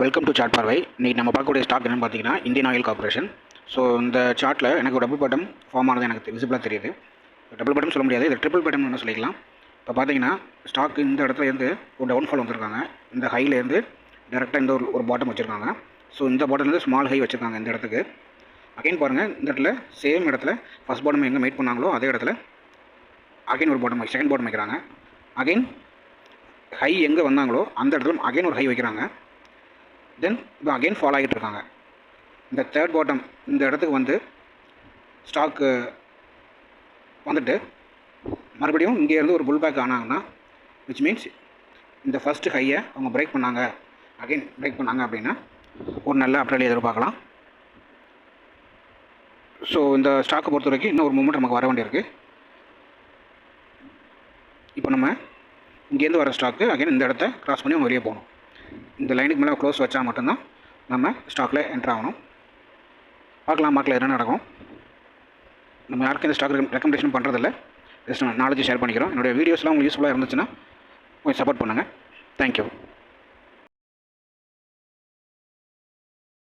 Welcome to sort பார்வை. இன்றைக்கி நம்ம பார்க்கக்கூடிய ஸ்டாக் என்னென்னு பார்த்தீங்கன்னா இந்தியன் ஆயில் கார்பரேஷன். ஸோ இந்த சார்ட்டில் எனக்கு ஒரு டபுள் பட்டம் ஃபார்ம் ஆனது எனக்கு விசிபிளாக தெரியுது. டபுள் பட்டம் சொல்ல முடியாது, இது ட்ரிபிள் பட்டம் என்ன சொல்லிக்கலாம். இப்போ பார்த்தீங்கன்னா ஸ்டாக் இந்த இடத்துல இருந்து ஒரு டவுன்ஃபால் வந்திருக்காங்க. இந்த ஹைலேருந்து டேரெக்டாக இந்த ஒரு பாட்டம் வச்சுருக்காங்க. ஸோ இந்த பாட்டம்லேருந்து ஸ்மால் ஹை வச்சுருக்காங்க இந்த இடத்துக்கு. அகைன் பாருங்கள், இந்த இடத்துல சேம் இடத்துல ஃபஸ்ட் பாட்டம் எங்கே மேட் பண்ணாங்களோ அதே இடத்துல அகைன் ஒரு பாட்டம் செகண்ட் பாட்டம் வைக்கிறாங்க. அகைன் ஹை எங்கே வந்தாங்களோ அந்த இடத்துல அகைன் ஒரு ஹை வைக்கிறாங்க. தென் இப்போ அகெயின் ஃபாலோ ஆகிட்டு இருக்காங்க. இந்த தேர்ட் பாட்டம் இந்த இடத்துக்கு வந்து ஸ்டாக்கு வந்துட்டு மறுபடியும் இங்கேருந்து ஒரு புல் பேக் ஆனாங்கன்னா விச் மீன்ஸ் இந்த ஃபஸ்ட்டு ஹையை அவங்க பிரேக் பண்ணாங்க, அகெயின் பிரேக் பண்ணாங்க அப்படின்னா ஒரு நல்ல அப்ரேல் எதிர்பார்க்கலாம். ஸோ இந்த ஸ்டாக்கை பொறுத்த வரைக்கும் இன்னும் ஒரு மூமெண்ட் நமக்கு வர வேண்டியிருக்கு. இப்போ நம்ம இங்கேருந்து வர ஸ்டாக்கு அகெயின் இந்த இடத்த க்ராஸ் பண்ணி அவங்க வெளியே போகணும். இந்த லைனுக்கு மேலே க்ளோஸ் வச்சா மட்டும்தான் நம்ம ஸ்டாக்கில் என்ட்ரு ஆகணும். பார்க்கலாம் மார்க்கில் என்ன நடக்கும். நம்ம யாருக்கும் இந்த ஸ்டாக் ரெக்கமெண்டேஷன் பண்ணுறதில்ல, ஜஸ்ட் நாலேஜ் ஷேர் பண்ணிக்கிறோம். என்னுடைய வீடியோஸ்லாம் உங்களுக்கு யூஸ்ஃபுல்லாக இருந்துச்சுன்னா கொஞ்சம் சப்போர்ட் பண்ணுங்கள். தேங்க்யூ.